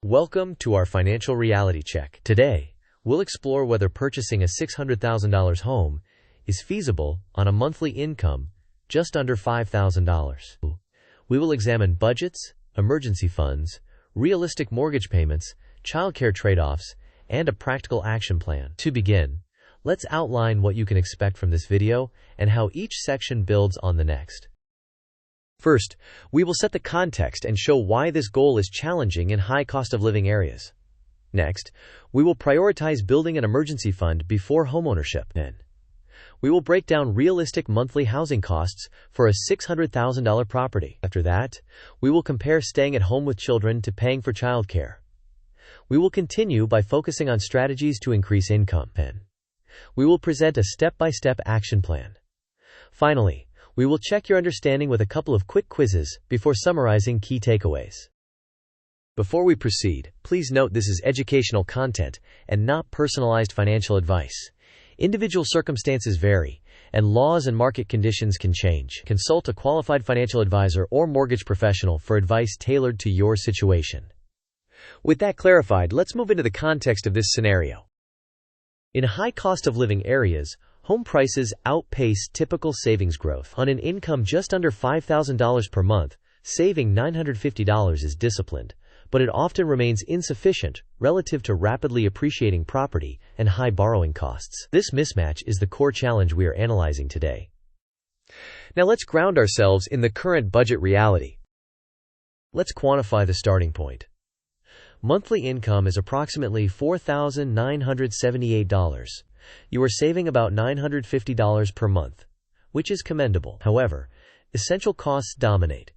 Welcome to our financial reality check. Today, we'll explore whether purchasing a $600,000 home is feasible on a monthly income just under $5,000. We will examine budgets, emergency funds, realistic mortgage payments, childcare trade-offs, and a practical action plan. To begin, let's outline what you can expect from this video and how each section builds on the next. First, we will set the context and show why this goal is challenging in high cost of living areas. Next, we will prioritize building an emergency fund before homeownership. Then, we will break down realistic monthly housing costs for a $600,000 property. After that, we will compare staying at home with children to paying for childcare. We will continue by focusing on strategies to increase income. Then, we will present a step-by-step action plan. Finally, we will check your understanding with a couple of quick quizzes before summarizing key takeaways. Before we proceed, please note this is educational content and not personalized financial advice. Individual circumstances vary, and laws and market conditions can change. Consult a qualified financial advisor or mortgage professional for advice tailored to your situation. With that clarified, let's move into the context of this scenario. In high cost of living areas, home prices outpace typical savings growth. On an income just under $5,000 per month, saving $950 is disciplined, but it often remains insufficient relative to rapidly appreciating property and high borrowing costs. This mismatch is the core challenge we are analyzing today. Now let's ground ourselves in the current budget reality. Let's quantify the starting point. Monthly income is approximately $4,978. You are saving about $950 per month, which is commendable. However, essential costs dominate.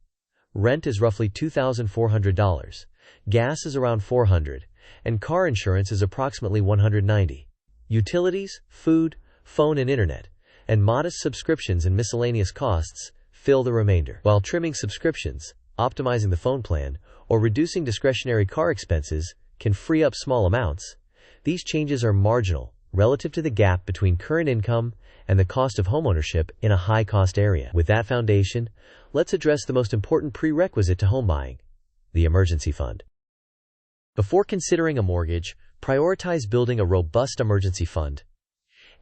Rent is roughly $2,400, gas is around $400, and car insurance is approximately $190. Utilities, food, phone and internet, and modest subscriptions and miscellaneous costs fill the remainder. While trimming subscriptions, optimizing the phone plan, or reducing discretionary car expenses can free up small amounts, these changes are marginal relative to the gap between current income and the cost of homeownership in a high-cost area. With that foundation, let's address the most important prerequisite to home buying: the emergency fund. Before considering a mortgage, prioritize building a robust emergency fund.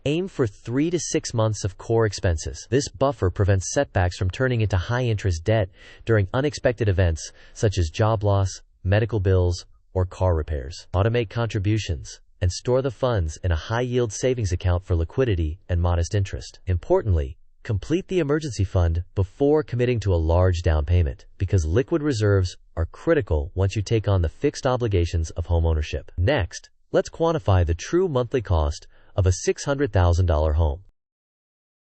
Aim for 3 to 6 months of core expenses. This buffer prevents setbacks from turning into high-interest debt during unexpected events such as job loss, medical bills, or car repairs. Automate contributions and store the funds in a high-yield savings account for liquidity and modest interest. Importantly, complete the emergency fund before committing to a large down payment, because liquid reserves are critical once you take on the fixed obligations of homeownership. Next, let's quantify the true monthly cost of a $600,000 home.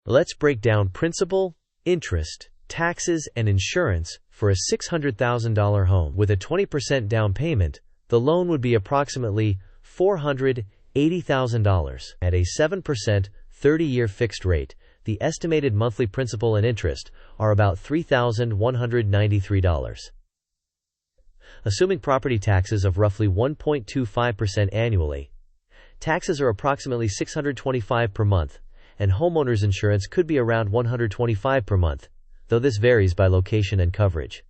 Let's break down principal, interest, taxes, and insurance for a $600,000 home. With a 20% down payment, the loan would be approximately $480,000. At a 7% 30-year fixed rate, the estimated monthly principal and interest are about $3,193. Assuming property taxes of roughly 1.25% annually, taxes are approximately $625 per month, and homeowners insurance could be around $125 per month, though this varies by location and coverage.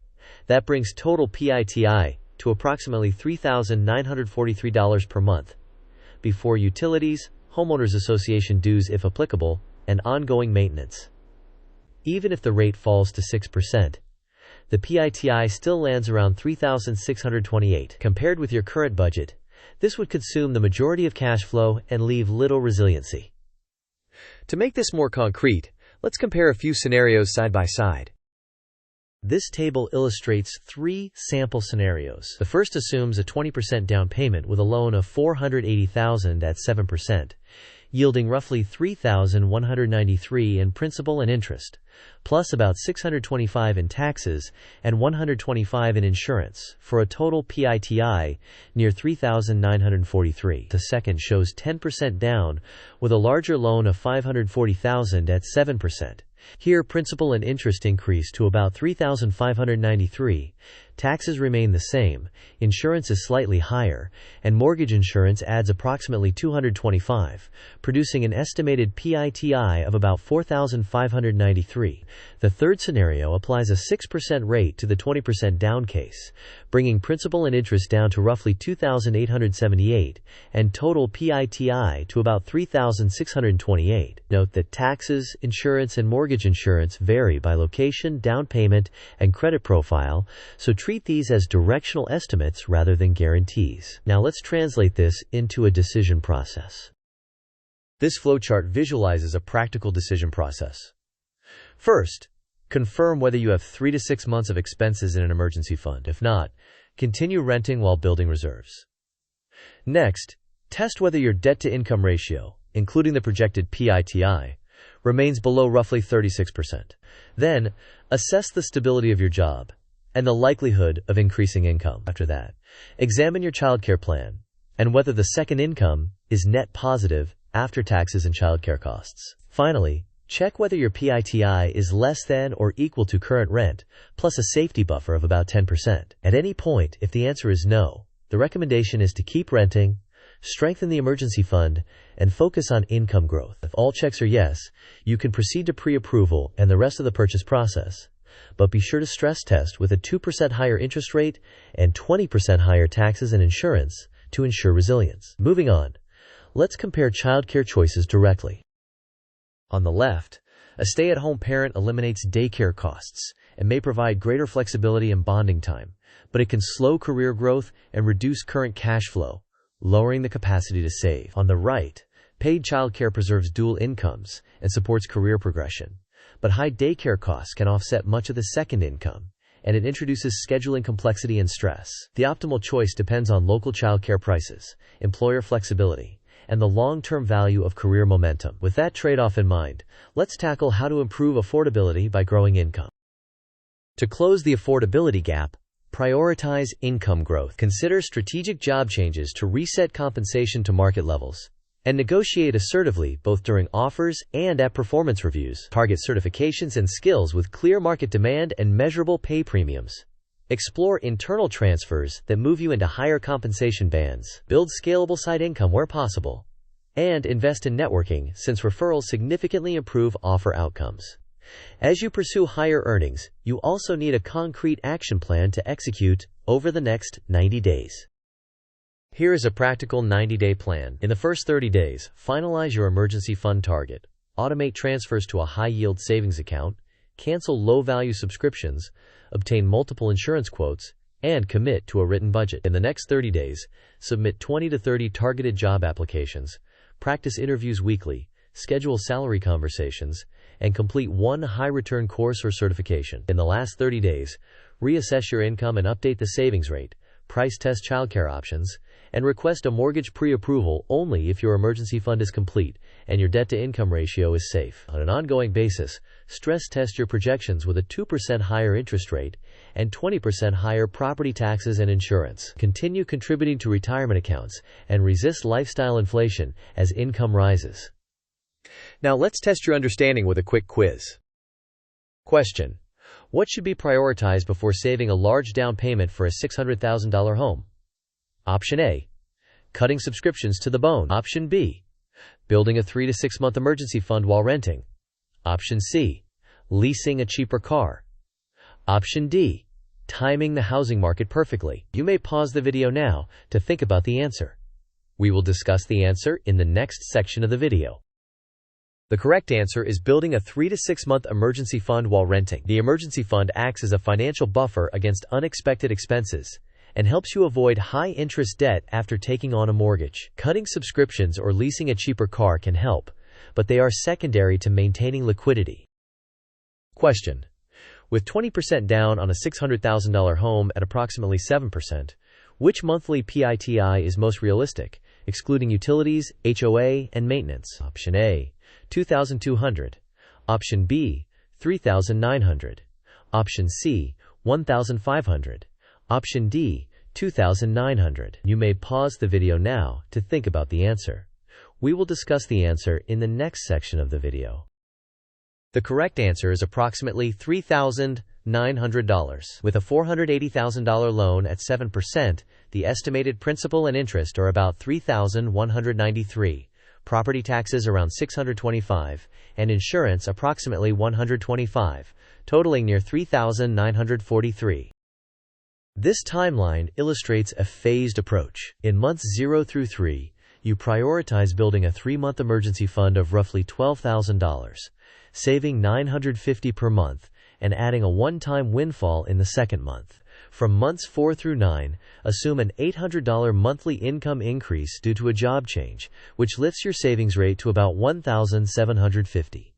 That brings total PITI to approximately $3,943 per month, before utilities, homeowners association dues if applicable, and ongoing maintenance. Even if the rate falls to 6%, the PITI still lands around $3,628. Compared with your current budget, this would consume the majority of cash flow and leave little resiliency. To make this more concrete, let's compare a few scenarios side by side. This table illustrates 3 sample scenarios. The first assumes a 20% down payment with a loan of $480,000 at 7%, yielding roughly $3,193 in principal and interest, plus about $625 in taxes and $125 in insurance, for a total PITI near $3,943. The second shows 10% down with a larger loan of $540,000 at 7%. Here, principal and interest increase to about $3,593, taxes remain the same, insurance is slightly higher, and mortgage insurance adds approximately $225, producing an estimated PITI of about $4,593. The third scenario applies a 6% rate to the 20% down case, bringing principal and interest down to roughly $2,878 and total PITI to about $3,628. Note that taxes, insurance, and mortgage insurance vary by location, down payment, and credit profile, so treat these as directional estimates rather than guarantees. Now let's translate this into a decision process. This flowchart visualizes a practical decision process. First, confirm whether you have 3 to 6 months of expenses in an emergency fund. If not, continue renting while building reserves. Next, test whether your debt-to-income ratio, including the projected PITI, remains below roughly 36%. Then, assess the stability of your job and the likelihood of increasing income. After that, examine your childcare plan and whether the second income is net positive after taxes and childcare costs. Finally, check whether your PITI is less than or equal to current rent, plus a safety buffer of about 10%. At any point, if the answer is no, the recommendation is to keep renting, strengthen the emergency fund, and focus on income growth. If all checks are yes, you can proceed to pre-approval and the rest of the purchase process. But be sure to stress test with a 2% higher interest rate and 20% higher taxes and insurance to ensure resilience. Moving on, let's compare childcare choices directly. On the left, a stay-at-home parent eliminates daycare costs and may provide greater flexibility and bonding time, but it can slow career growth and reduce current cash flow, lowering the capacity to save. On the right, paid childcare preserves dual incomes and supports career progression, but high daycare costs can offset much of the second income, and it introduces scheduling complexity and stress. The optimal choice depends on local childcare prices, employer flexibility, and the long-term value of career momentum. With that trade-off in mind, let's tackle how to improve affordability by growing income. To close the affordability gap, prioritize income growth. Consider strategic job changes to reset compensation to market levels, and negotiate assertively both during offers and at performance reviews. Target certifications and skills with clear market demand and measurable pay premiums. Explore internal transfers that move you into higher compensation bands. Build scalable side income where possible. And invest in networking, since referrals significantly improve offer outcomes. As you pursue higher earnings, you also need a concrete action plan to execute over the next 90 days. Here is a practical 90-day plan. In the first 30 days, finalize your emergency fund target, automate transfers to a high-yield savings account, cancel low-value subscriptions, obtain multiple insurance quotes, and commit to a written budget. In the next 30 days, submit 20 to 30 targeted job applications, practice interviews weekly, schedule salary conversations, and complete one high-return course or certification. In the last 30 days, reassess your income and update the savings rate, price test childcare options, and request a mortgage pre-approval only if your emergency fund is complete and your debt-to-income ratio is safe. On an ongoing basis, stress test your projections with a 2% higher interest rate and 20% higher property taxes and insurance. Continue contributing to retirement accounts and resist lifestyle inflation as income rises. Now let's test your understanding with a quick quiz. Question: what should be prioritized before saving a large down payment for a $600,000 home? Option A, cutting subscriptions to the bone. Option B, building a 3 to 6 month emergency fund while renting. Option C, leasing a cheaper car. Option D, timing the housing market perfectly. You may pause the video now to think about the answer. We will discuss the answer in the next section of the video. The correct answer is building a 3 to 6 month emergency fund while renting. The emergency fund acts as a financial buffer against unexpected expenses and helps you avoid high-interest debt after taking on a mortgage. Cutting subscriptions or leasing a cheaper car can help, but they are secondary to maintaining liquidity. Question: with 20% down on a $600,000 home at approximately 7%, which monthly PITI is most realistic, excluding utilities, HOA, and maintenance? Option A, $2,200. Option B, $3,900. Option C, $1,500. Option D, $2,900. You may pause the video now to think about the answer. We will discuss the answer in the next section of the video. The correct answer is approximately $3,900. With a $480,000 loan at 7%, the estimated principal and interest are about $3,193, property taxes around $625, and insurance approximately $125, totaling near $3,943. This timeline illustrates a phased approach. In months 0 through 3, you prioritize building a 3-month emergency fund of roughly $12,000, saving $950 per month, and adding a one-time windfall in the second month. From months 4 through 9, assume an $800 monthly income increase due to a job change, which lifts your savings rate to about $1,750.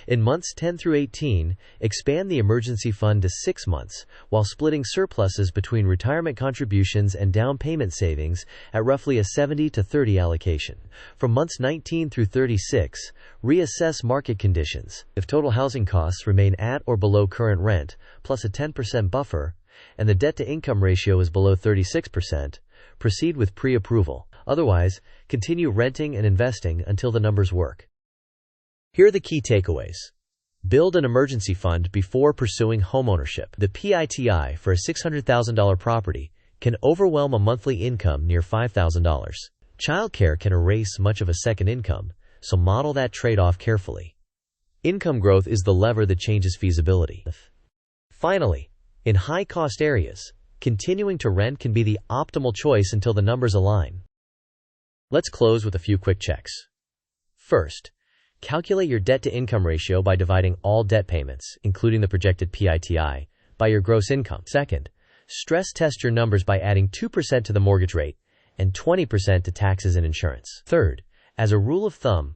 In months 10 through 18, expand the emergency fund to 6 months, while splitting surpluses between retirement contributions and down payment savings at roughly a 70-30 allocation. From months 19 through 36, reassess market conditions. If total housing costs remain at or below current rent, plus a 10% buffer, and the debt-to-income ratio is below 36%, proceed with pre-approval. Otherwise, continue renting and investing until the numbers work. Here are the key takeaways. Build an emergency fund before pursuing homeownership. The PITI for a $600,000 property can overwhelm a monthly income near $5,000. Childcare can erase much of a second income, so model that trade-off carefully. Income growth is the lever that changes feasibility. Finally, in high-cost areas, continuing to rent can be the optimal choice until the numbers align. Let's close with a few quick checks. First, calculate your debt-to-income ratio by dividing all debt payments, including the projected PITI, by your gross income. Second, stress test your numbers by adding 2% to the mortgage rate and 20% to taxes and insurance. Third, as a rule of thumb,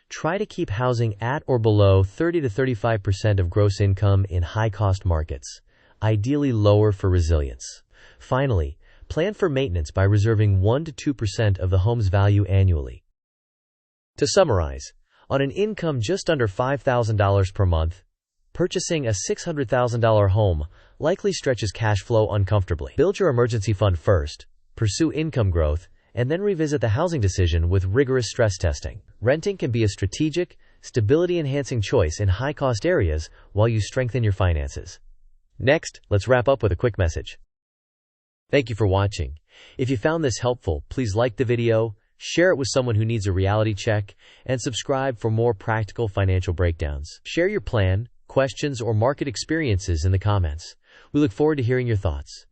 try to keep housing at or below 30 to 35% of gross income in high-cost markets, ideally lower for resilience. Finally, plan for maintenance by reserving 1 to 2% of the home's value annually. To summarize, on an income just under $5,000 per month, purchasing a $600,000 home likely stretches cash flow uncomfortably. Build your emergency fund first, pursue income growth, and then revisit the housing decision with rigorous stress testing. Renting can be a strategic, stability-enhancing choice in high-cost areas while you strengthen your finances. Next, let's wrap up with a quick message. Thank you for watching. If you found this helpful, please like the video, share it with someone who needs a reality check, and subscribe for more practical financial breakdowns. Share your plan, questions, or market experiences in the comments. We look forward to hearing your thoughts.